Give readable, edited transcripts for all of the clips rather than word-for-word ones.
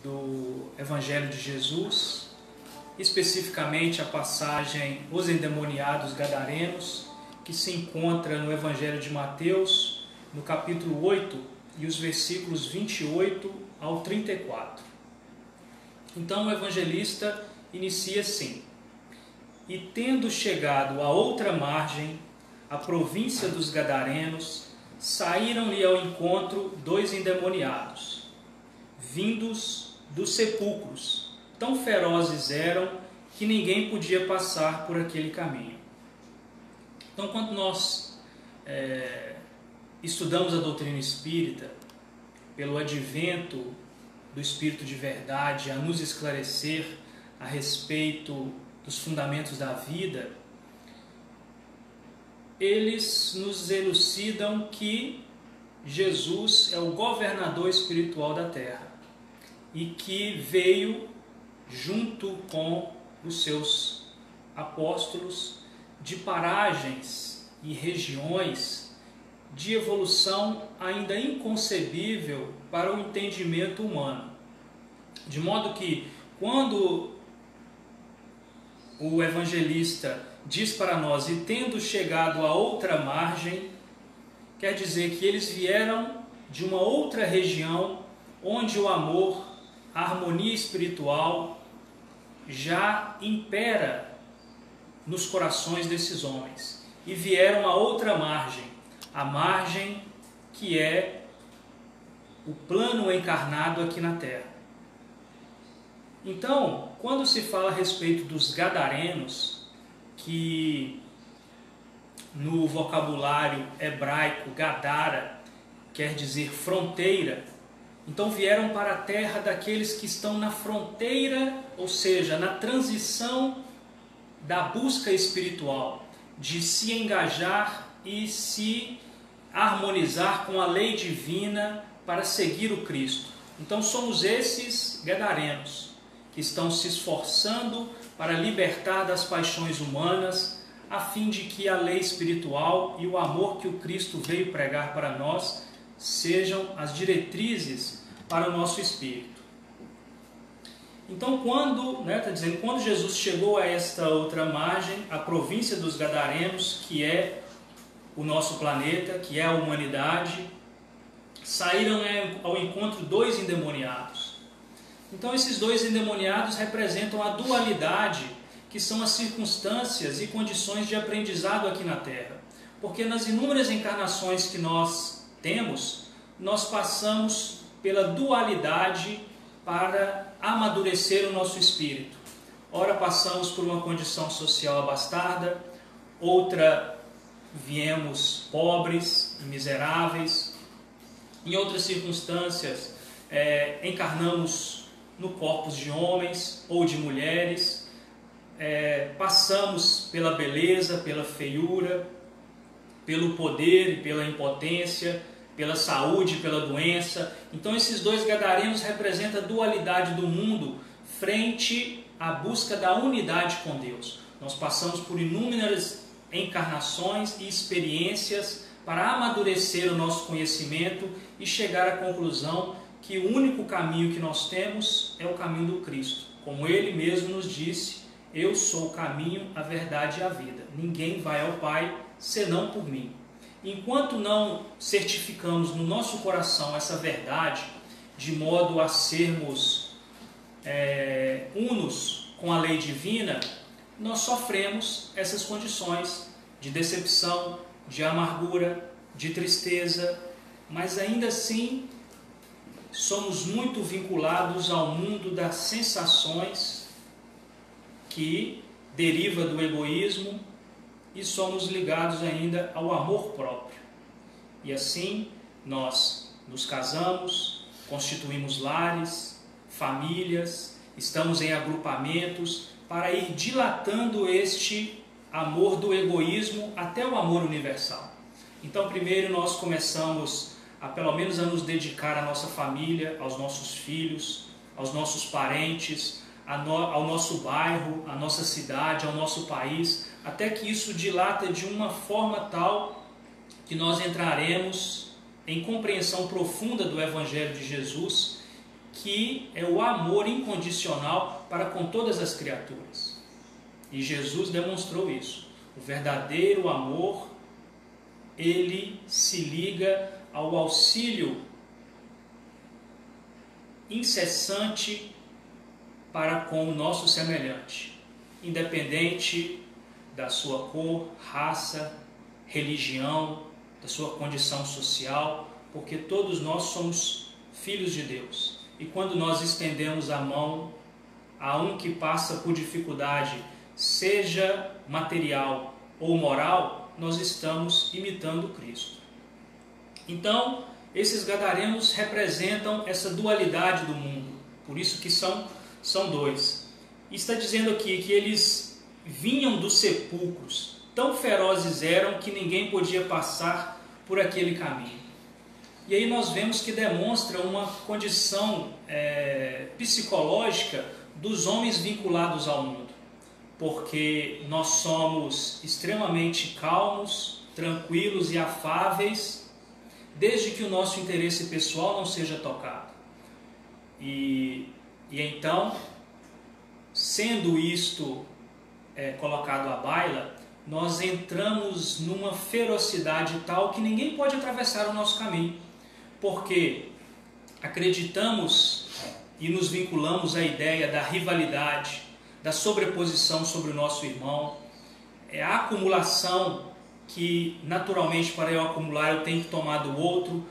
do Evangelho de Jesus, especificamente a passagem Os Endemoniados Gadarenos, que se encontra no Evangelho de Mateus, no capítulo 8, e os versículos 28 ao 34. Então o evangelista inicia assim: E tendo chegado à outra margem, a província dos Gadarenos, saíram-lhe ao encontro dois endemoniados, vindos dos sepulcros. Tão ferozes eram que ninguém podia passar por aquele caminho. Então, quando nós estudamos a doutrina espírita, pelo advento do Espírito de verdade, a nos esclarecer a respeito dos fundamentos da vida, eles nos elucidam que Jesus é o governador espiritual da terra e que veio junto com os seus apóstolos de paragens e regiões de evolução ainda inconcebível para o entendimento humano. De modo que, quando o evangelista diz para nós, e tendo chegado a outra margem, quer dizer que eles vieram de uma outra região onde o amor, a harmonia espiritual já impera nos corações desses homens. E vieram a outra margem, a margem que é o plano encarnado aqui na Terra. Então, quando se fala a respeito dos Gadarenos, que no vocabulário hebraico Gadara quer dizer fronteira, então vieram para a terra daqueles que estão na fronteira, ou seja, na transição da busca espiritual, de se engajar e se harmonizar com a lei divina para seguir o Cristo. Então somos esses Gadarenos que estão se esforçando para libertar das paixões humanas, a fim de que a lei espiritual e o amor que o Cristo veio pregar para nós sejam as diretrizes para o nosso espírito. Então, quando Jesus chegou a esta outra margem, a província dos Gadarenos, que é o nosso planeta, que é a humanidade, saíram ao encontro dois endemoniados. Então, esses dois endemoniados representam a dualidade, que são as circunstâncias e condições de aprendizado aqui na Terra. Porque nas inúmeras encarnações que nós temos, nós passamos pela dualidade para amadurecer o nosso espírito. Ora passamos por uma condição social abastarda, outra viemos pobres e miseráveis. Em outras circunstâncias, encarnamos no corpos de homens ou de mulheres, passamos pela beleza, pela feiura, pelo poder e pela impotência, pela saúde e pela doença. Então esses dois Gadarenos representam a dualidade do mundo frente à busca da unidade com Deus. Nós passamos por inúmeras encarnações e experiências para amadurecer o nosso conhecimento e chegar à conclusão que o único caminho que nós temos é o caminho do Cristo. Como Ele mesmo nos disse, eu sou o caminho, a verdade e a vida. Ninguém vai ao Pai senão por mim. Enquanto não certificamos no nosso coração essa verdade, de modo a sermos unos com a lei divina, nós sofremos essas condições de decepção, de amargura, de tristeza, mas ainda assim somos muito vinculados ao mundo das sensações que deriva do egoísmo e somos ligados ainda ao amor próprio. E assim nós nos casamos, constituímos lares, famílias, estamos em agrupamentos para ir dilatando este amor do egoísmo até o amor universal. Então primeiro nós começamos pelo menos a nos dedicar à nossa família, aos nossos filhos, aos nossos parentes, ao nosso bairro, à nossa cidade, ao nosso país, até que isso dilata de uma forma tal que nós entraremos em compreensão profunda do Evangelho de Jesus, que é o amor incondicional para com todas as criaturas. E Jesus demonstrou isso. O verdadeiro amor, ele se liga ao auxílio incessante para com o nosso semelhante, independente da sua cor, raça, religião, da sua condição social, porque todos nós somos filhos de Deus. E quando nós estendemos a mão a um que passa por dificuldade, seja material ou moral, nós estamos imitando Cristo. Então, esses gadarenos representam essa dualidade do mundo, por isso que são dois. E está dizendo aqui que eles vinham dos sepulcros, tão ferozes eram que ninguém podia passar por aquele caminho. E aí nós vemos que demonstra uma condição psicológica dos homens vinculados ao mundo, porque nós somos extremamente calmos, tranquilos e afáveis, desde que o nosso interesse pessoal não seja tocado. E então, sendo isto colocado à baila, nós entramos numa ferocidade tal que ninguém pode atravessar o nosso caminho, porque acreditamos e nos vinculamos à ideia da rivalidade, da sobreposição sobre o nosso irmão, a acumulação que naturalmente para eu acumular eu tenho que tomar do outro,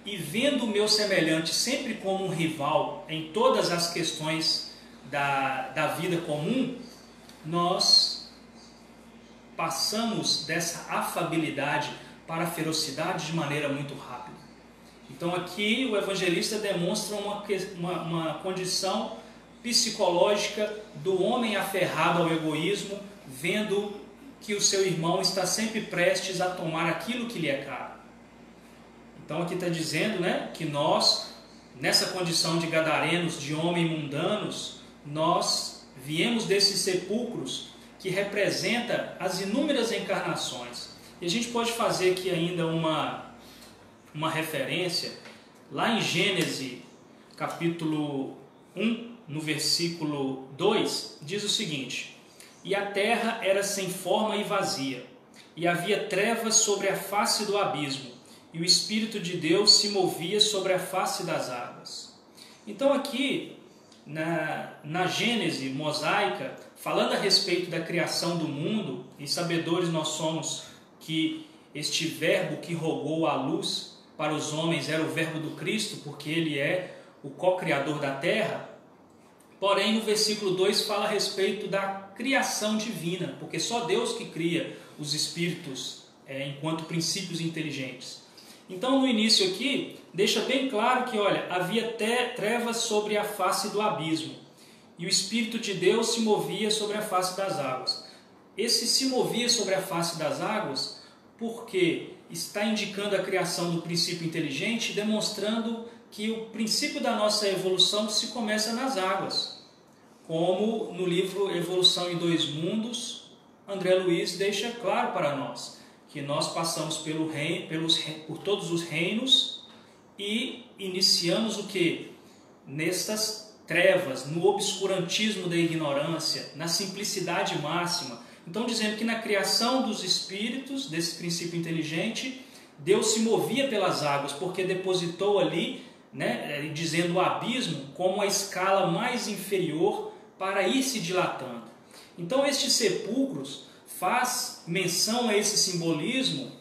e vendo o meu semelhante sempre como um rival em todas as questões da vida comum, nós passamos dessa afabilidade para a ferocidade de maneira muito rápida. Então aqui o evangelista demonstra uma condição psicológica do homem aferrado ao egoísmo, vendo que o seu irmão está sempre prestes a tomar aquilo que lhe é caro. Então aqui está dizendo, que nós, nessa condição de gadarenos, de homens mundanos, nós viemos desses sepulcros que representa as inúmeras encarnações. E a gente pode fazer aqui ainda uma referência, lá em Gênesis, capítulo 1, no versículo 2, diz o seguinte: E a terra era sem forma e vazia, e havia trevas sobre a face do abismo, e o Espírito de Deus se movia sobre a face das águas. Então aqui, na Gênese mosaica, falando a respeito da criação do mundo, e sabedores nós somos que este verbo que rogou a luz para os homens era o verbo do Cristo, porque ele é o co-criador da terra. Porém, no versículo 2 fala a respeito da criação divina, porque só Deus que cria os espíritos enquanto princípios inteligentes. Então, no início aqui, deixa bem claro que, havia trevas sobre a face do abismo, e o Espírito de Deus se movia sobre a face das águas. Esse se movia sobre a face das águas porque está indicando a criação do princípio inteligente, demonstrando que o princípio da nossa evolução se começa nas águas. Como no livro Evolução em Dois Mundos, André Luiz deixa claro para nós que nós passamos por todos os reinos e iniciamos o que? Nestas trevas, no obscurantismo da ignorância, na simplicidade máxima. Então, dizendo que na criação dos espíritos, desse princípio inteligente, Deus se movia pelas águas, porque depositou ali, dizendo o abismo, como a escala mais inferior para ir se dilatando. Então, estes sepulcros faz menção a esse simbolismo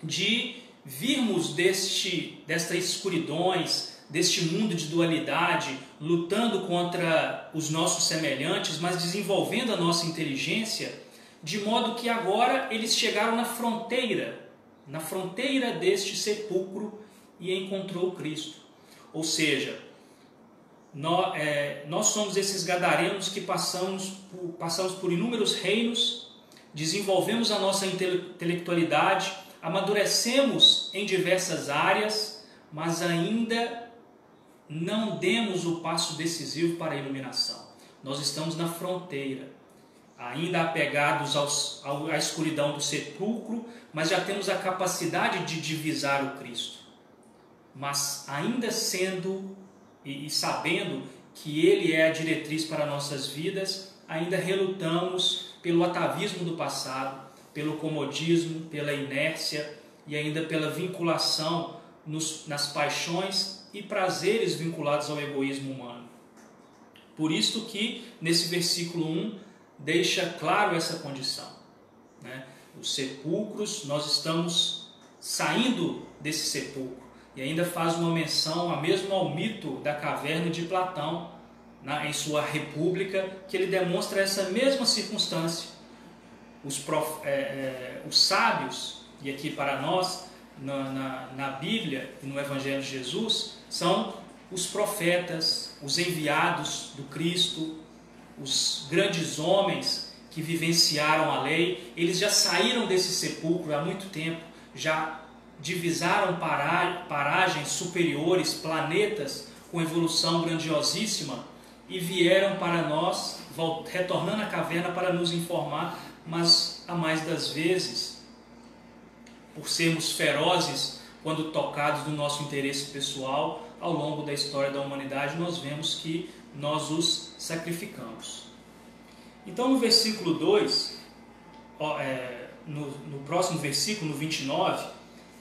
de virmos destas escuridões, deste mundo de dualidade, lutando contra os nossos semelhantes, mas desenvolvendo a nossa inteligência, de modo que agora eles chegaram na fronteira deste sepulcro e encontrou Cristo. Ou seja, nós somos esses gadarenos que passamos por inúmeros reinos, desenvolvemos a nossa intelectualidade, amadurecemos em diversas áreas, mas ainda não demos o passo decisivo para a iluminação. Nós estamos na fronteira, ainda apegados à escuridão do sepulcro, mas já temos a capacidade de divisar o Cristo. Mas ainda sendo e sabendo que Ele é a diretriz para nossas vidas, ainda relutamos pelo atavismo do passado, pelo comodismo, pela inércia e ainda pela vinculação nas paixões e prazeres vinculados ao egoísmo humano. Por isso que nesse versículo 1 deixa claro essa condição, né? Os sepulcros, nós estamos saindo desse sepulcro, e ainda faz uma menção mesmo ao mito da caverna de Platão, em sua República, que ele demonstra essa mesma circunstância. Os sábios, e aqui para nós, na Bíblia e no Evangelho de Jesus, são os profetas, os enviados do Cristo, os grandes homens que vivenciaram a lei. Eles já saíram desse sepulcro há muito tempo, já divisaram paragens superiores, planetas com evolução grandiosíssima, e vieram para nós, retornando à caverna para nos informar, mas a mais das vezes, por sermos ferozes quando tocados do nosso interesse pessoal, ao longo da história da humanidade nós vemos que nós os sacrificamos. Então no versículo 2, no próximo versículo, no 29,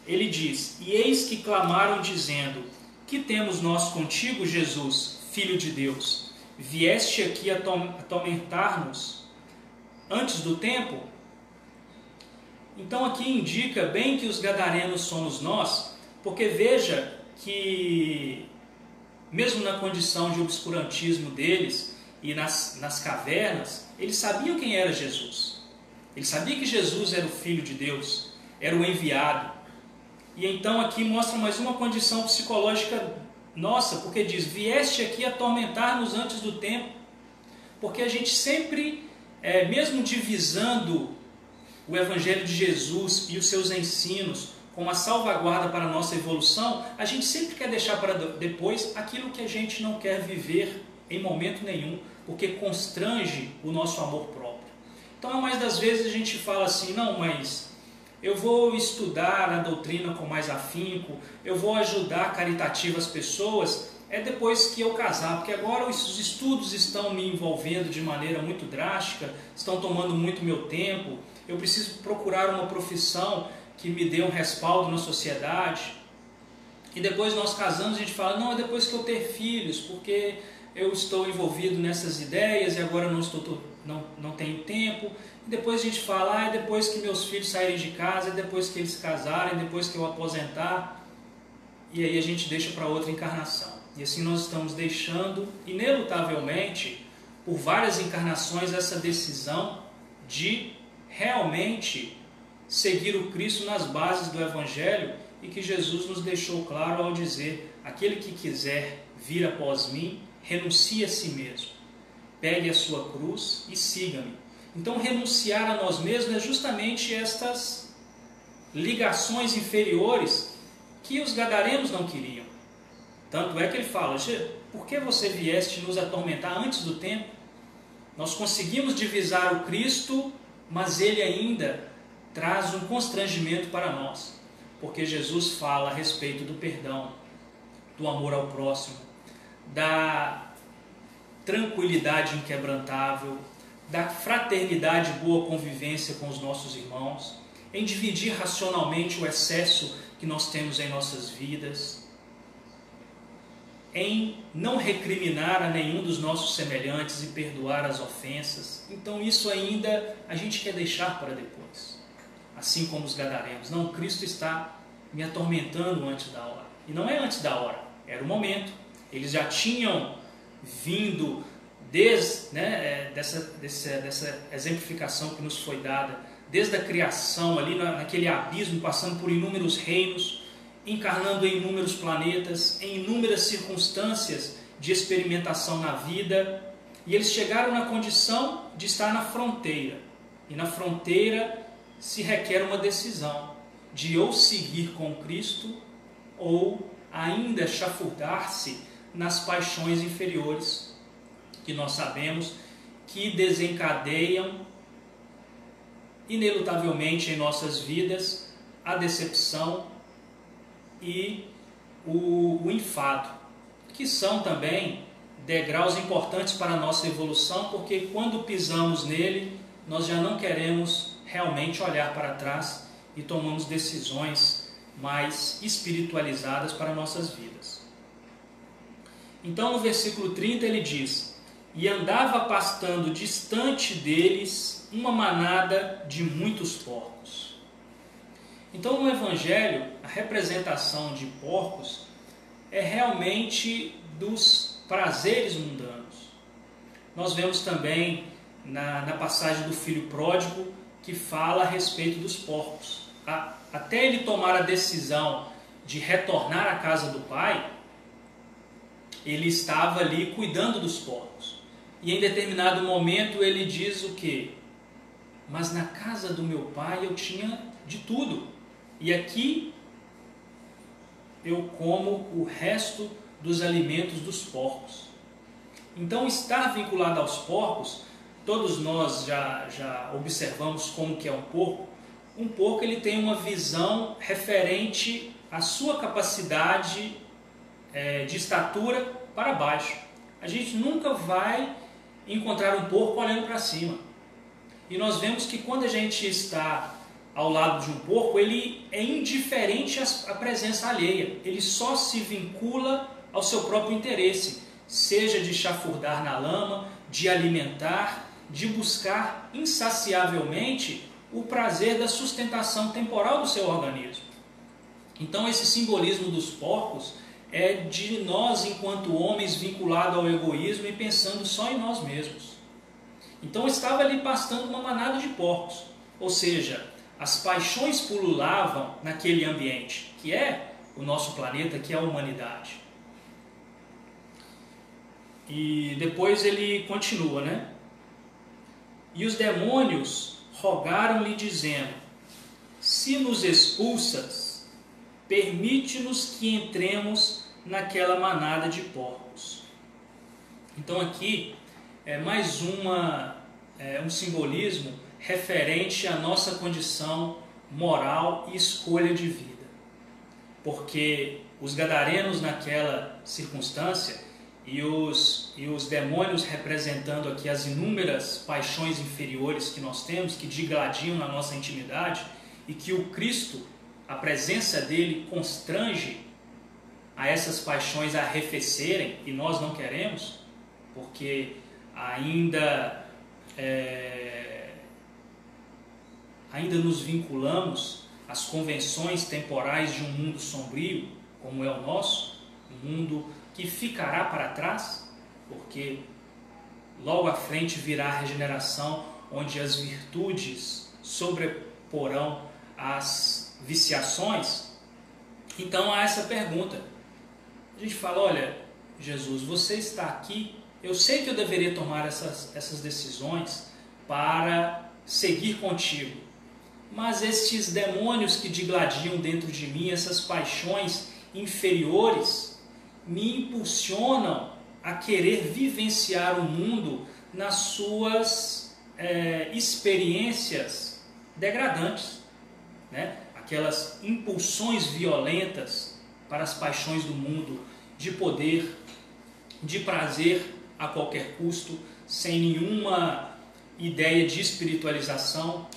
ele diz: E eis que clamaram dizendo: Que temos nós contigo, Jesus, Filho de Deus? Vieste aqui atormentar-nos antes do tempo? Então aqui indica bem que os gadarenos somos nós, porque veja que mesmo na condição de obscurantismo deles e nas cavernas, eles sabiam quem era Jesus. Eles sabiam que Jesus era o Filho de Deus, era o enviado. E então aqui mostra mais uma condição psicológica nossa, porque diz: vieste aqui atormentar-nos antes do tempo. Porque a gente sempre, mesmo divisando o Evangelho de Jesus e os seus ensinos como a salvaguarda para a nossa evolução, a gente sempre quer deixar para depois aquilo que a gente não quer viver em momento nenhum, porque constrange o nosso amor próprio. Então, a mais das vezes a gente fala assim: não, mas eu vou estudar a doutrina com mais afinco, eu vou ajudar caritativas pessoas, depois que eu casar, porque agora os estudos estão me envolvendo de maneira muito drástica, estão tomando muito meu tempo, eu preciso procurar uma profissão que me dê um respaldo na sociedade. E depois nós casamos, a gente fala: não, é depois que eu ter filhos, porque eu estou envolvido nessas ideias e agora não tenho tempo. E depois a gente fala: é depois que meus filhos saírem de casa, é depois que eles se casarem, é depois que eu aposentar. E aí a gente deixa para outra encarnação. E assim nós estamos deixando, inelutavelmente, por várias encarnações, essa decisão de realmente seguir o Cristo nas bases do Evangelho, e que Jesus nos deixou claro ao dizer: aquele que quiser vir após mim, renuncie a si mesmo, pegue a sua cruz e siga-me. Então renunciar a nós mesmos é justamente estas ligações inferiores que os gadarenos não queriam. Tanto é que ele fala: por que você vieste nos atormentar antes do tempo? Nós conseguimos divisar o Cristo, mas ele ainda traz um constrangimento para nós, porque Jesus fala a respeito do perdão, do amor ao próximo, da tranquilidade inquebrantável, da fraternidade e boa convivência com os nossos irmãos, em dividir racionalmente o excesso que nós temos em nossas vidas, em não recriminar a nenhum dos nossos semelhantes e perdoar as ofensas. Então isso ainda a gente quer deixar para depois, assim como os gadarenos. Não, Cristo está me atormentando antes da hora. E não é antes da hora, era o momento. Eles já tinham vindo desde dessa exemplificação que nos foi dada, desde a criação, ali naquele abismo, passando por inúmeros reinos, encarnando em inúmeros planetas, em inúmeras circunstâncias de experimentação na vida, e eles chegaram na condição de estar na fronteira. E na fronteira se requer uma decisão de ou seguir com Cristo ou ainda chafurdar-se nas paixões inferiores, que nós sabemos que desencadeiam inelutavelmente em nossas vidas a decepção e o enfado, que são também degraus importantes para a nossa evolução, porque quando pisamos nele, nós já não queremos realmente olhar para trás e tomamos decisões mais espiritualizadas para nossas vidas. Então, no versículo 30 ele diz: e andava pastando distante deles uma manada de muitos porcos. Então, no Evangelho, a representação de porcos é realmente dos prazeres mundanos. Nós vemos também na passagem do filho pródigo que fala a respeito dos porcos. Até ele tomar a decisão de retornar à casa do pai, ele estava ali cuidando dos porcos. E em determinado momento ele diz o quê? Mas na casa do meu pai eu tinha de tudo. E aqui eu como o resto dos alimentos dos porcos. Então, estar vinculado aos porcos, todos nós já observamos como que é um porco. Um porco ele tem uma visão referente à sua capacidade de estatura para baixo. A gente nunca vai encontrar um porco olhando para cima. E nós vemos que quando a gente está ao lado de um porco, ele é indiferente à presença alheia. Ele só se vincula ao seu próprio interesse, seja de chafurdar na lama, de alimentar, de buscar insaciavelmente o prazer da sustentação temporal do seu organismo. Então, esse simbolismo dos porcos é de nós, enquanto homens, vinculados ao egoísmo e pensando só em nós mesmos. Então, estava ali pastando uma manada de porcos, ou seja, as paixões pululavam naquele ambiente, que é o nosso planeta, que é a humanidade. E depois ele continua, né? E os demônios rogaram-lhe, dizendo: se nos expulsas, permite-nos que entremos naquela manada de porcos. Então aqui é mais um simbolismo referente à nossa condição moral e escolha de vida. Porque os gadarenos naquela circunstância e os demônios representando aqui as inúmeras paixões inferiores que nós temos, que digladiam na nossa intimidade, e que o Cristo, a presença dele, constrange a essas paixões a arrefecerem, e nós não queremos, porque ainda nos vinculamos às convenções temporais de um mundo sombrio, como é o nosso, um mundo que ficará para trás, porque logo à frente virá a regeneração, onde as virtudes sobreporão as viciações. Então há essa pergunta. A gente fala: olha, Jesus, você está aqui, eu sei que eu deveria tomar essas decisões para seguir contigo, mas estes demônios que digladiam dentro de mim, essas paixões inferiores, me impulsionam a querer vivenciar o mundo nas suas experiências degradantes, né? Aquelas impulsões violentas para as paixões do mundo, de poder, de prazer a qualquer custo, sem nenhuma ideia de espiritualização,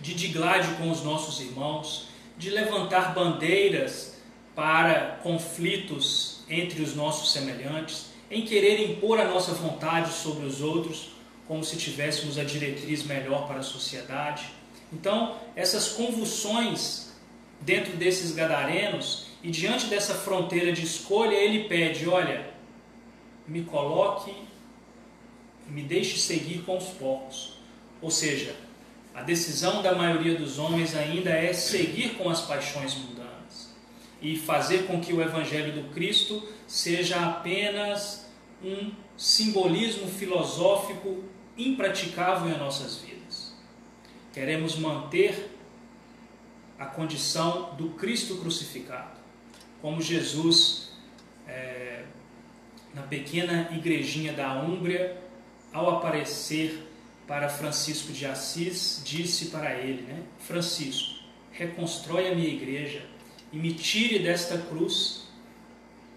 de digládio com os nossos irmãos, de levantar bandeiras para conflitos entre os nossos semelhantes, em querer impor a nossa vontade sobre os outros, como se tivéssemos a diretriz melhor para a sociedade. Então, essas convulsões dentro desses gadarenos, e diante dessa fronteira de escolha, ele pede: olha, me coloque, me deixe seguir com os porcos. Ou seja, a decisão da maioria dos homens ainda é seguir com as paixões mundanas e fazer com que o Evangelho do Cristo seja apenas um simbolismo filosófico impraticável em nossas vidas. Queremos manter a condição do Cristo crucificado, como Jesus, na pequena igrejinha da Úmbria, ao aparecer para Francisco de Assis, disse para ele, né: Francisco, reconstrói a minha igreja e me tire desta cruz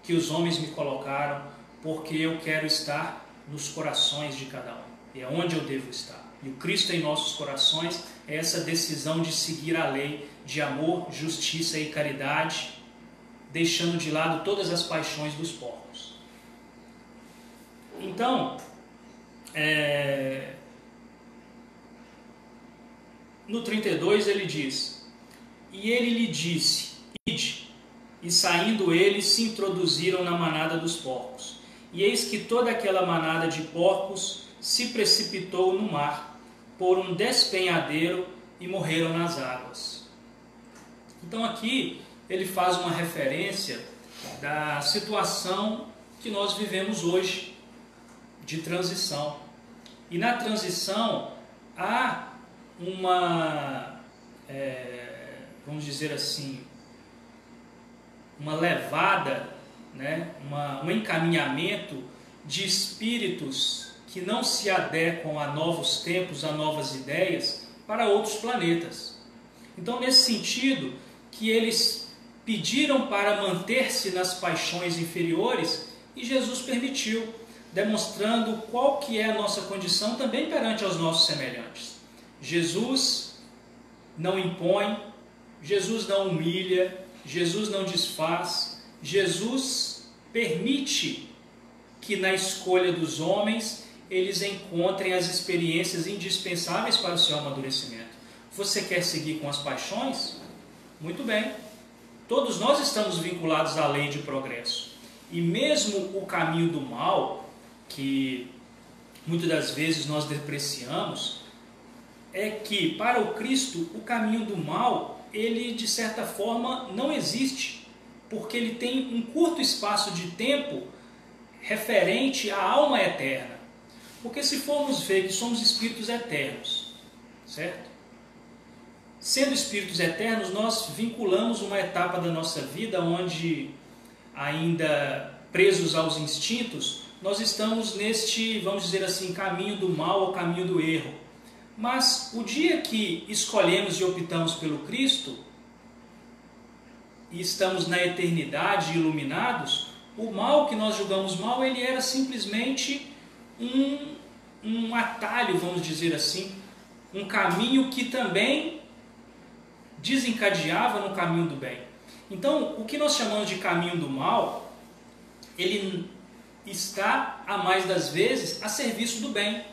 que os homens me colocaram, porque eu quero estar nos corações de cada um. E é onde eu devo estar. E o Cristo em nossos corações é essa decisão de seguir a lei de amor, justiça e caridade, deixando de lado todas as paixões dos povos. Então, no 32 ele diz: e ele lhe disse, ide. E saindo eles se introduziram na manada dos porcos. E eis que toda aquela manada de porcos se precipitou no mar, por um despenhadeiro, e morreram nas águas. Então aqui ele faz uma referência da situação que nós vivemos hoje, de transição. E na transição há uma, vamos dizer assim, uma levada, né? Um encaminhamento de espíritos que não se adequam a novos tempos, a novas ideias, para outros planetas. Então, nesse sentido, que eles pediram para manter-se nas paixões inferiores e Jesus permitiu, demonstrando qual que é a nossa condição também perante aos nossos semelhantes. Jesus não impõe, Jesus não humilha, Jesus não desfaz, Jesus permite que na escolha dos homens eles encontrem as experiências indispensáveis para o seu amadurecimento. Você quer seguir com as paixões? Muito bem. Todos nós estamos vinculados à lei de progresso. E mesmo o caminho do mal, que muitas das vezes nós depreciamos, é que para o Cristo o caminho do mal, ele de certa forma não existe, porque ele tem um curto espaço de tempo referente à alma eterna. Porque se formos ver que somos espíritos eternos, certo? Sendo espíritos eternos, nós vinculamos uma etapa da nossa vida onde, ainda presos aos instintos, nós estamos neste, vamos dizer assim, caminho do mal ou caminho do erro. Mas o dia que escolhemos e optamos pelo Cristo, e estamos na eternidade iluminados, o mal que nós julgamos mal, ele era simplesmente um atalho, vamos dizer assim, um caminho que também desencadeava no caminho do bem. Então, o que nós chamamos de caminho do mal, ele está, a mais das vezes, a serviço do bem.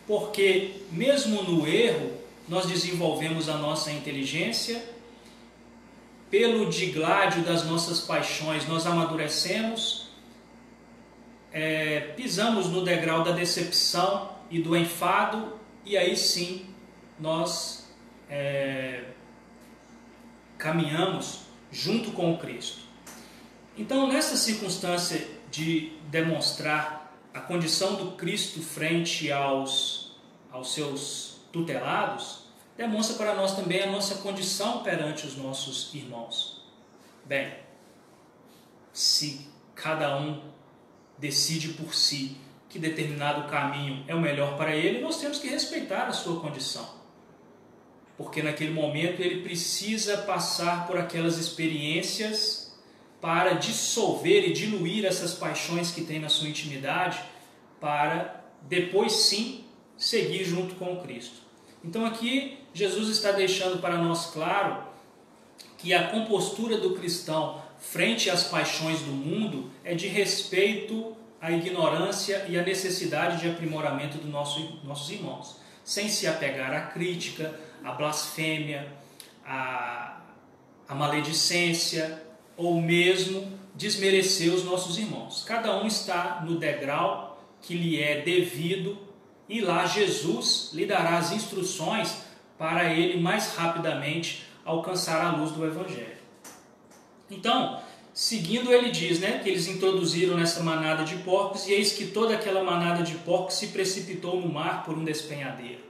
Porque, mesmo no erro, nós desenvolvemos a nossa inteligência, pelo digládio das nossas paixões, nós amadurecemos, pisamos no degrau da decepção e do enfado, e aí sim nós caminhamos junto com o Cristo. Então, nessa circunstância de demonstrar a condição do Cristo frente aos seus tutelados, demonstra para nós também a nossa condição perante os nossos irmãos. Bem, se cada um decide por si que determinado caminho é o melhor para ele, nós temos que respeitar a sua condição. Porque naquele momento ele precisa passar por aquelas experiências para dissolver e diluir essas paixões que tem na sua intimidade, para depois sim seguir junto com o Cristo. Então aqui Jesus está deixando para nós claro que a compostura do cristão frente às paixões do mundo é de respeito à ignorância e à necessidade de aprimoramento dos nossos irmãos, sem se apegar à crítica, à blasfêmia, à maledicência, ou mesmo desmerecer os nossos irmãos. Cada um está no degrau que lhe é devido, e lá Jesus lhe dará as instruções para ele mais rapidamente alcançar a luz do Evangelho. Então, seguindo, ele diz, que eles introduziram nessa manada de porcos, e eis que toda aquela manada de porcos se precipitou no mar por um despenhadeiro.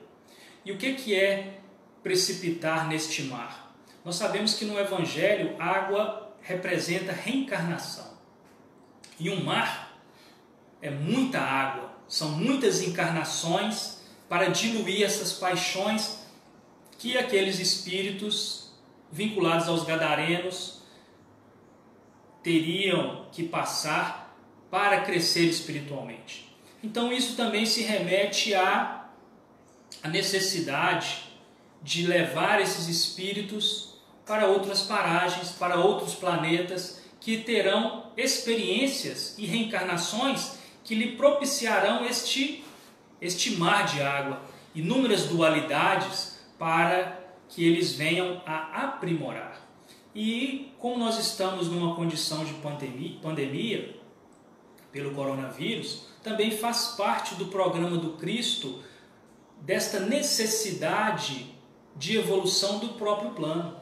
E o que é precipitar neste mar? Nós sabemos que no Evangelho, água representa reencarnação. E um mar é muita água, são muitas encarnações para diluir essas paixões que aqueles espíritos vinculados aos gadarenos teriam que passar para crescer espiritualmente. Então isso também se remete à necessidade de levar esses espíritos para outras paragens, para outros planetas, que terão experiências e reencarnações que lhe propiciarão este mar de água, inúmeras dualidades, para que eles venham a aprimorar. E como nós estamos numa condição de pandemia pelo coronavírus, também faz parte do programa do Cristo desta necessidade de evolução do próprio plano.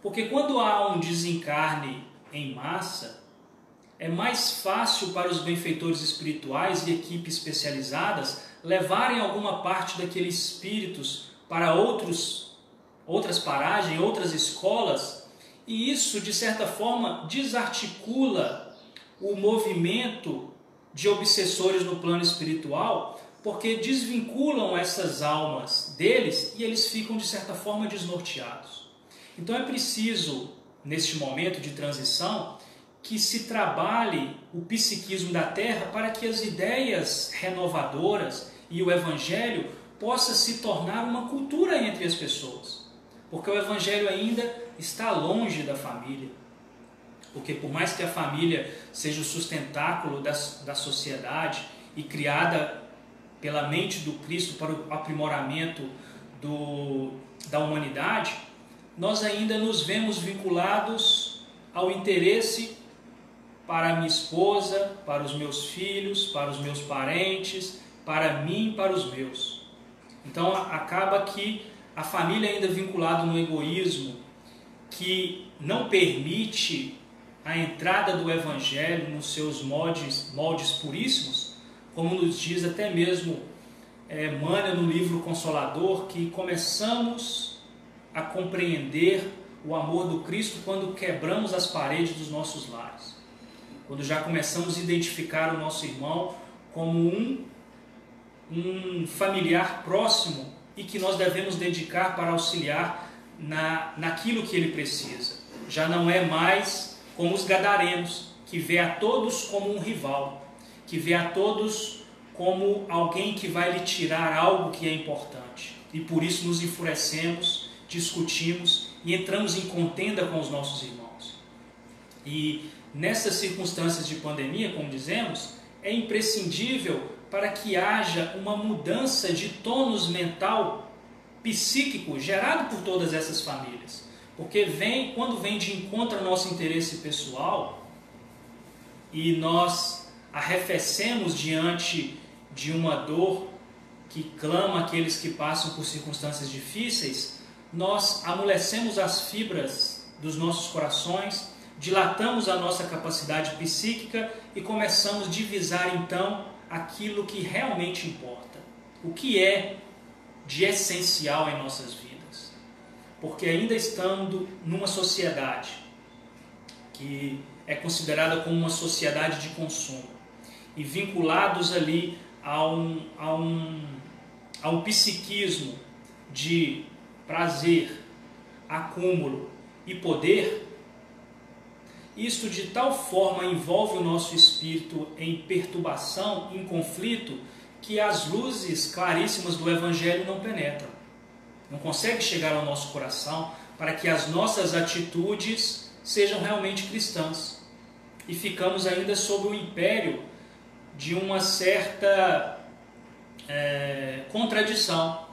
Porque quando há um desencarne em massa, é mais fácil para os benfeitores espirituais e equipes especializadas levarem alguma parte daqueles espíritos para outras paragens, outras escolas, e isso, de certa forma, desarticula o movimento de obsessores no plano espiritual, porque desvinculam essas almas deles e eles ficam, de certa forma, desnorteados. Então é preciso, neste momento de transição, que se trabalhe o psiquismo da Terra para que as ideias renovadoras e o Evangelho possa se tornar uma cultura entre as pessoas. Porque o Evangelho ainda está longe da família. Porque por mais que a família seja o sustentáculo da sociedade e criada pela mente do Cristo para o aprimoramento da humanidade, nós ainda nos vemos vinculados ao interesse para a minha esposa, para os meus filhos, para os meus parentes, para mim e para os meus. Então acaba que a família ainda vinculada no egoísmo, que não permite a entrada do Evangelho nos seus moldes puríssimos, como nos diz até mesmo Emmanuel no livro Consolador, que começamos a compreender o amor do Cristo quando quebramos as paredes dos nossos lares. Quando já começamos a identificar o nosso irmão como um familiar próximo e que nós devemos dedicar para auxiliar naquilo que ele precisa. Já não é mais como os gadarenos, que vê a todos como um rival, que vê a todos como alguém que vai lhe tirar algo que é importante. E por isso nos enfurecemos, discutimos e entramos em contenda com os nossos irmãos. E nessas circunstâncias de pandemia, como dizemos, é imprescindível para que haja uma mudança de tônus mental, psíquico, gerado por todas essas famílias. Porque quando vem de encontro ao nosso interesse pessoal e nós arrefecemos diante de uma dor que clama aqueles que passam por circunstâncias difíceis, nós amolecemos as fibras dos nossos corações, dilatamos a nossa capacidade psíquica e começamos a divisar então aquilo que realmente importa, o que é de essencial em nossas vidas. Porque ainda estando numa sociedade que é considerada como uma sociedade de consumo e vinculados ali a um psiquismo de prazer, acúmulo e poder, isto de tal forma envolve o nosso espírito em perturbação, em conflito, que as luzes claríssimas do Evangelho não penetram. Não consegue chegar ao nosso coração para que as nossas atitudes sejam realmente cristãs. E ficamos ainda sob o império de uma certa contradição.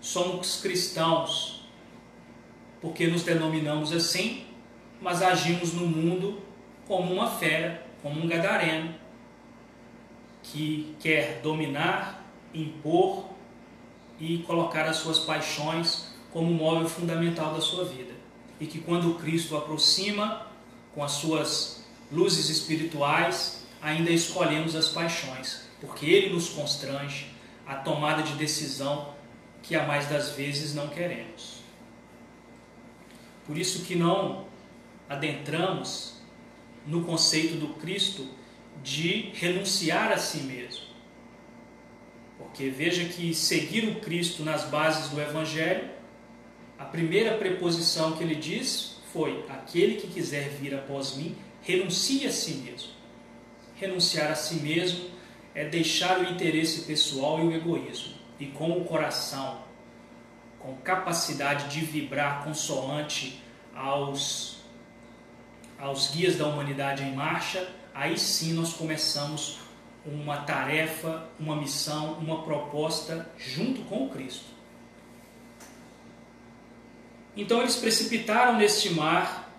Somos cristãos porque nos denominamos assim, mas agimos no mundo como uma fera, como um gadareno, que quer dominar, impor e colocar as suas paixões como móvel fundamental da sua vida. E que quando o Cristo aproxima com as suas luzes espirituais, ainda escolhemos as paixões, porque Ele nos constrange à tomada de decisão que a mais das vezes não queremos. Por isso que não adentramos no conceito do Cristo de renunciar a si mesmo. Porque veja que seguir o Cristo nas bases do Evangelho, a primeira preposição que ele diz foi: aquele que quiser vir após mim, renuncie a si mesmo. Renunciar a si mesmo é deixar o interesse pessoal e o egoísmo, e com o coração, com capacidade de vibrar consoante aos guias da humanidade em marcha, aí sim nós começamos uma tarefa, uma missão, uma proposta junto com o Cristo. Então eles precipitaram neste mar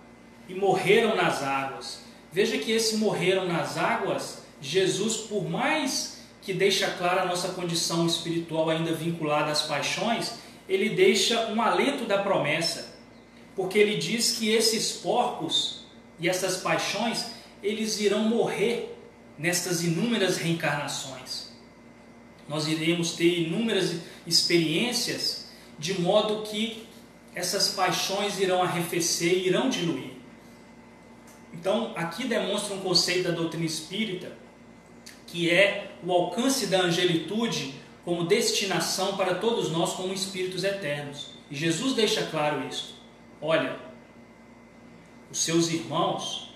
e morreram nas águas. Veja que esse morreram nas águas, Jesus, por mais que deixa clara a nossa condição espiritual ainda vinculada às paixões, ele deixa um alento da promessa, porque ele diz que esses porcos e essas paixões, eles irão morrer nestas inúmeras reencarnações. Nós iremos ter inúmeras experiências, de modo que essas paixões irão arrefecer e irão diluir. Então, aqui demonstra um conceito da doutrina espírita, que é o alcance da angelitude como destinação para todos nós como espíritos eternos. E Jesus deixa claro isso. Olha, os seus irmãos,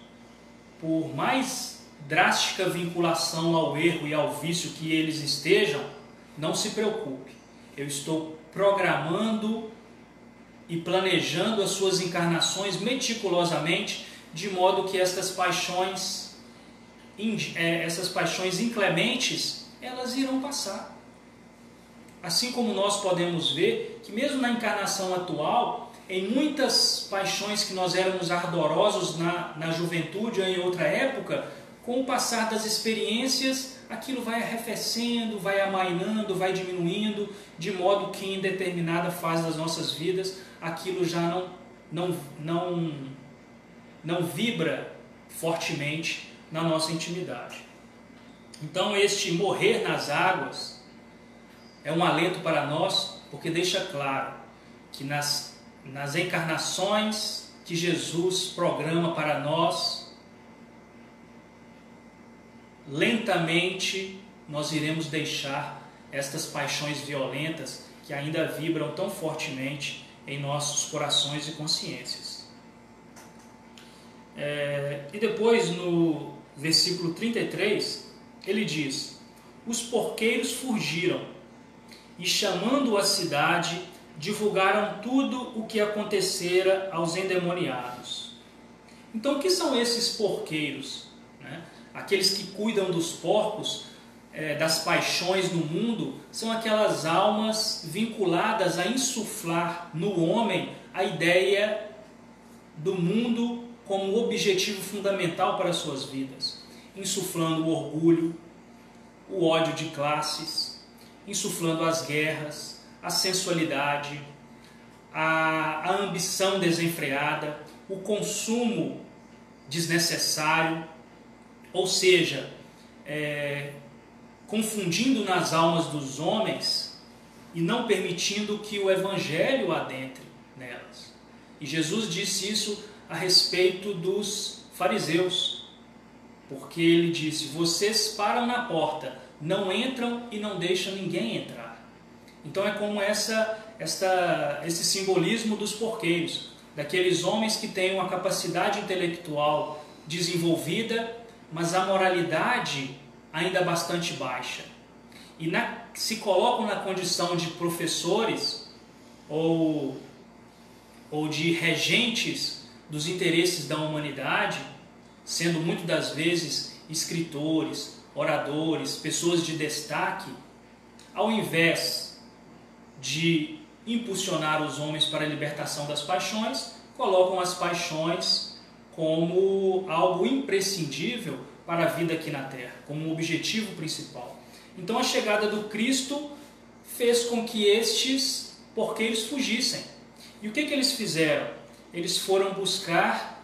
por mais drástica vinculação ao erro e ao vício que eles estejam, não se preocupe. Eu estou programando e planejando as suas encarnações meticulosamente, de modo que essas paixões inclementes, elas irão passar. Assim como nós podemos ver que mesmo na encarnação atual, em muitas paixões que nós éramos ardorosos na juventude ou em outra época, com o passar das experiências, aquilo vai arrefecendo, vai amainando, vai diminuindo, de modo que em determinada fase das nossas vidas, aquilo já não vibra fortemente na nossa intimidade. Então este morrer nas águas é um alento para nós, porque deixa claro que nas encarnações que Jesus programa para nós, lentamente nós iremos deixar estas paixões violentas que ainda vibram tão fortemente em nossos corações e consciências. E depois, no versículo 33, ele diz: os porqueiros fugiram e, chamando a cidade, divulgaram tudo o que acontecera aos endemoniados. Então, o que são esses porqueiros? Aqueles que cuidam dos porcos, das paixões no mundo, são aquelas almas vinculadas a insuflar no homem a ideia do mundo como objetivo fundamental para as suas vidas, insuflando o orgulho, o ódio de classes, insuflando as guerras, a sensualidade, a ambição desenfreada, o consumo desnecessário, ou seja, confundindo nas almas dos homens e não permitindo que o Evangelho adentre nelas. E Jesus disse isso a respeito dos fariseus, porque ele disse: vocês param na porta, não entram e não deixam ninguém entrar. Então é como esse simbolismo dos porqueiros, daqueles homens que têm uma capacidade intelectual desenvolvida, mas a moralidade ainda bastante baixa. E se colocam na condição de professores ou de regentes dos interesses da humanidade, sendo muitas das vezes escritores, oradores, pessoas de destaque, ao invés de impulsionar os homens para a libertação das paixões, colocam as paixões como algo imprescindível para a vida aqui na Terra, como um objetivo principal. Então a chegada do Cristo fez com que estes porqueiros fugissem. E o que eles fizeram? Eles foram buscar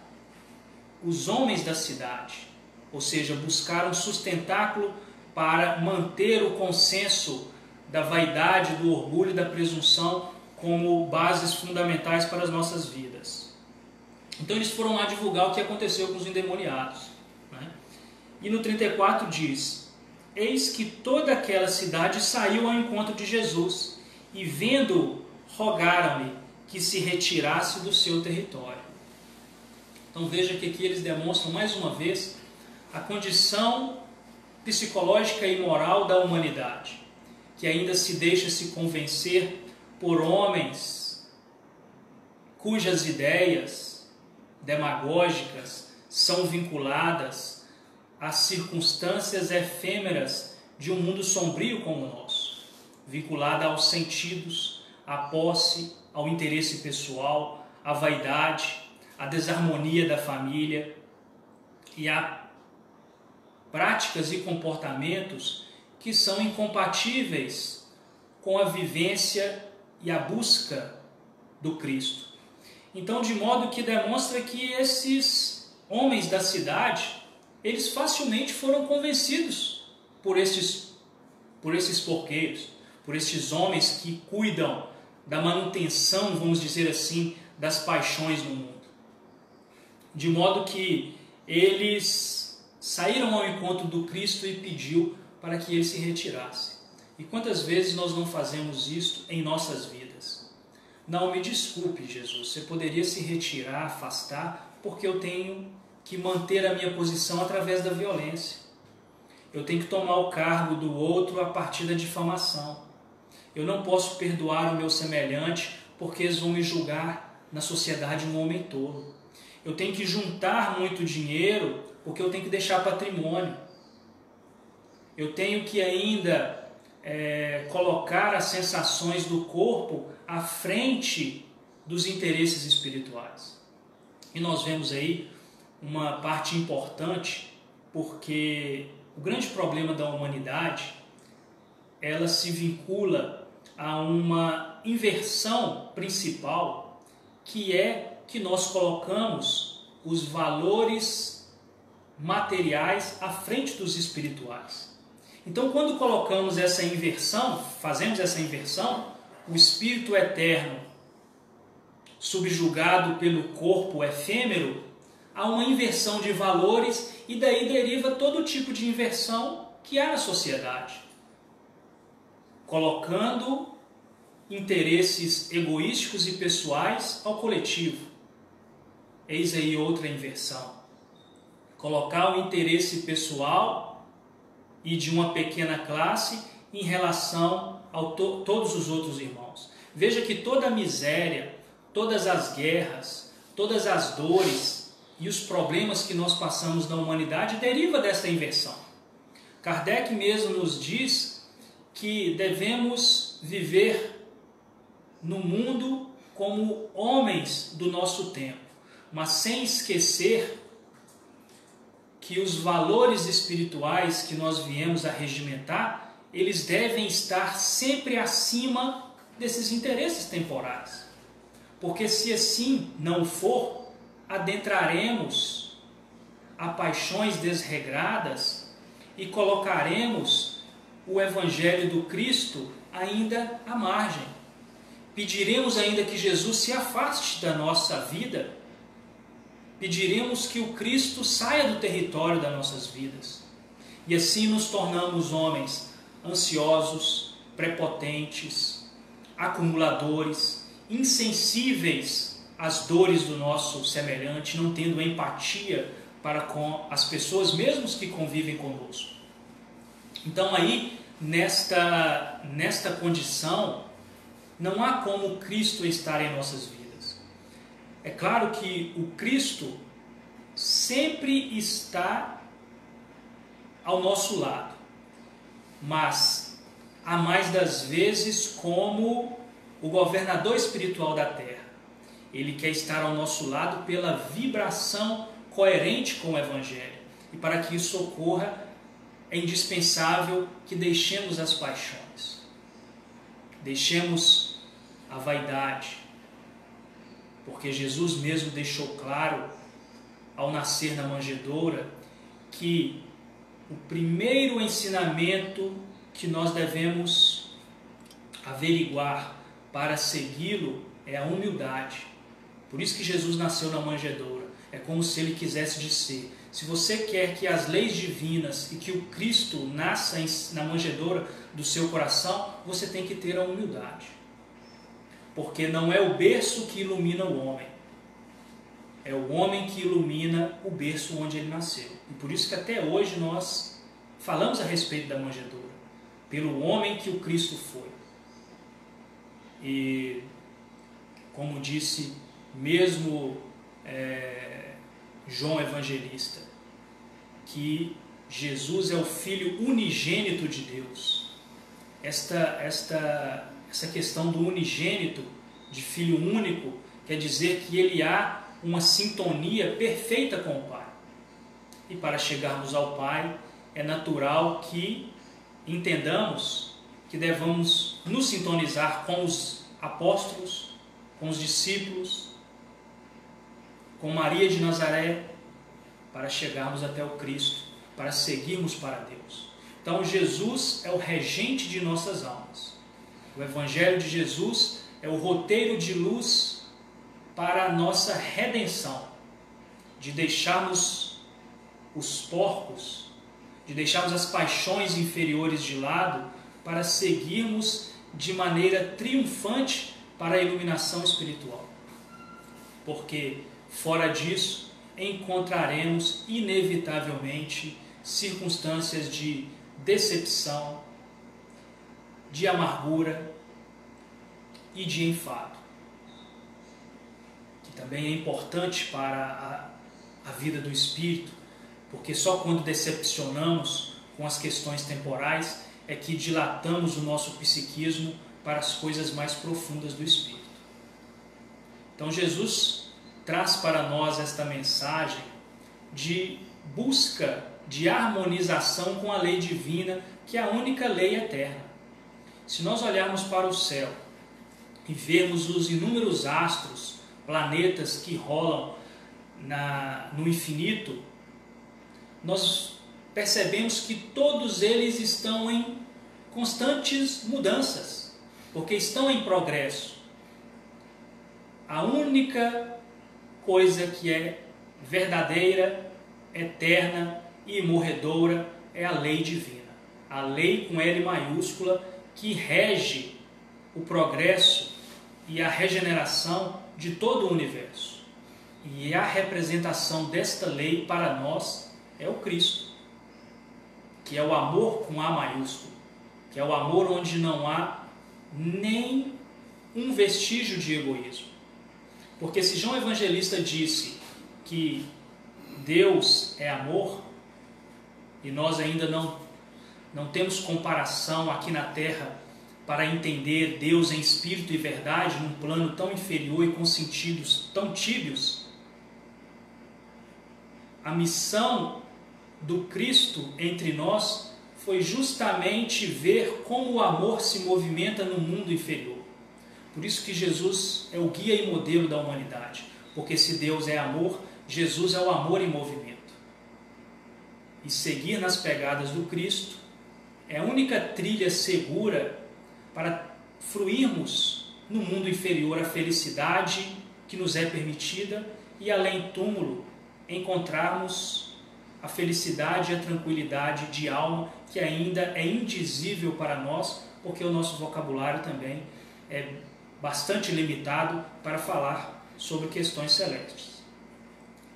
os homens da cidade, ou seja, buscaram sustentáculo para manter o consenso da vaidade, do orgulho e da presunção como bases fundamentais para as nossas vidas. Então eles foram lá divulgar o que aconteceu com os endemoniados. E no 34 diz: eis que toda aquela cidade saiu ao encontro de Jesus, e vendo-o, rogaram-lhe que se retirasse do seu território. Então veja que aqui eles demonstram mais uma vez a condição psicológica e moral da humanidade, que ainda se deixa se convencer por homens cujas ideias demagógicas são vinculadas às circunstâncias efêmeras de um mundo sombrio como o nosso, vinculada aos sentidos, à posse, ao interesse pessoal, à vaidade, à desarmonia da família e a práticas e comportamentos que são incompatíveis com a vivência e a busca do Cristo. Então, de modo que demonstra que esses homens da cidade, eles facilmente foram convencidos por esses porqueiros, por esses homens que cuidam da manutenção, vamos dizer assim, das paixões no mundo. De modo que eles saíram ao encontro do Cristo e pediu para que ele se retirasse. E quantas vezes nós não fazemos isto em nossas vidas? Não, me desculpe, Jesus, você poderia se retirar, afastar, porque eu tenho que manter a minha posição através da violência. Eu tenho que tomar o cargo do outro a partir da difamação. Eu não posso perdoar o meu semelhante porque eles vão me julgar na sociedade um homem tolo. Eu tenho que juntar muito dinheiro porque eu tenho que deixar patrimônio. Eu tenho que ainda colocar as sensações do corpo à frente dos interesses espirituais. E nós vemos aí uma parte importante, porque o grande problema da humanidade, ela se vincula a uma inversão principal, que é que nós colocamos os valores materiais à frente dos espirituais. Então, quando colocamos essa inversão, fazemos essa inversão, o espírito eterno subjugado pelo corpo efêmero, há uma inversão de valores e daí deriva todo tipo de inversão que há na sociedade, colocando interesses egoísticos e pessoais ao coletivo. Eis aí outra inversão. Colocar o interesse pessoal e de uma pequena classe em relação a todos os outros irmãos. Veja que toda a miséria, todas as guerras, todas as dores e os problemas que nós passamos na humanidade deriva dessa inversão. Kardec mesmo nos diz que devemos viver no mundo como homens do nosso tempo, mas sem esquecer que os valores espirituais que nós viemos a regimentar, eles devem estar sempre acima desses interesses temporais. Porque se assim não for, adentraremos a paixões desregradas e colocaremos o Evangelho do Cristo ainda à margem. Pediremos ainda que Jesus se afaste da nossa vida. Pediremos que o Cristo saia do território das nossas vidas. E assim nos tornamos homens ansiosos, prepotentes, acumuladores, insensíveis às dores do nosso semelhante, não tendo empatia para com as pessoas mesmo que convivem conosco. Então aí, nesta condição, não há como Cristo estar em nossas vidas. É claro que o Cristo sempre está ao nosso lado, mas há mais das vezes como o governador espiritual da terra. Ele quer estar ao nosso lado pela vibração coerente com o Evangelho. E para que isso ocorra, é indispensável que deixemos as paixões, deixemos a vaidade, porque Jesus mesmo deixou claro, ao nascer na manjedoura, que o primeiro ensinamento que nós devemos averiguar para segui-lo é a humildade. Por isso que Jesus nasceu na manjedoura. É como se ele quisesse dizer: se você quer que as leis divinas e que o Cristo nasça na manjedoura do seu coração, você tem que ter a humildade. Porque não é o berço que ilumina o homem, é o homem que ilumina o berço onde ele nasceu. E por isso que até hoje nós falamos a respeito da manjedoura, pelo homem que o Cristo foi. E como disse mesmo João Evangelista, que Jesus é o Filho unigênito de Deus. Essa questão do unigênito, de Filho único, quer dizer que ele há uma sintonia perfeita com o Pai. E para chegarmos ao Pai, é natural que entendamos que devamos nos sintonizar com os apóstolos, com os discípulos, com Maria de Nazaré, para chegarmos até o Cristo, para seguirmos para Deus. Então Jesus é o regente de nossas almas. O Evangelho de Jesus é o roteiro de luz para a nossa redenção, de deixarmos os porcos, de deixarmos as paixões inferiores de lado, para seguirmos de maneira triunfante para a iluminação espiritual. Porque fora disso, encontraremos inevitavelmente circunstâncias de decepção, de amargura e de enfado, que também é importante para a vida do espírito, porque só quando decepcionamos com as questões temporais é que dilatamos o nosso psiquismo para as coisas mais profundas do espírito. Então Jesus traz para nós esta mensagem de busca de harmonização com a lei divina, que é a única lei eterna. Se nós olharmos para o céu e vermos os inúmeros astros, planetas que rolam no infinito, nós percebemos que todos eles estão em constantes mudanças, porque estão em progresso. A única coisa que é verdadeira, eterna e imorredoura é a lei divina, a lei com L maiúscula, que rege o progresso e a regeneração de todo o universo. E a representação desta lei para nós é o Cristo, que é o amor com A maiúsculo, que é o amor onde não há nem um vestígio de egoísmo. Porque se João Evangelista disse que Deus é amor, e nós ainda não temos comparação aqui na Terra para entender Deus em espírito e verdade num plano tão inferior e com sentidos tão tíbios, a missão do Cristo entre nós foi justamente ver como o amor se movimenta no mundo inferior. Por isso que Jesus é o guia e modelo da humanidade, porque se Deus é amor, Jesus é o amor em movimento. E seguir nas pegadas do Cristo é a única trilha segura para fruirmos no mundo inferior a felicidade que nos é permitida e além túmulo encontrarmos a felicidade e a tranquilidade de alma que ainda é indizível para nós, porque o nosso vocabulário também é bastante limitado para falar sobre questões celestes.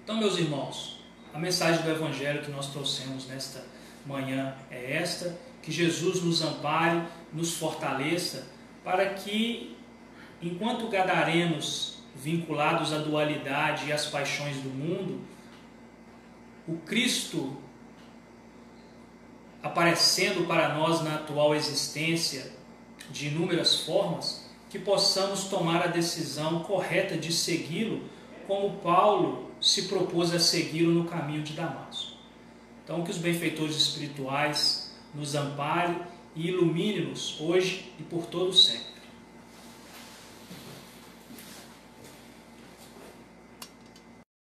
Então, meus irmãos, a mensagem do Evangelho que nós trouxemos nesta manhã é esta: que Jesus nos ampare, nos fortaleça, para que, enquanto gadarenos vinculados à dualidade e às paixões do mundo, o Cristo aparecendo para nós na atual existência de inúmeras formas, que possamos tomar a decisão correta de segui-lo, como Paulo se propôs a segui-lo no caminho de Damasco. Então, que os benfeitores espirituais nos amparem e ilumine-nos hoje e por todo sempre.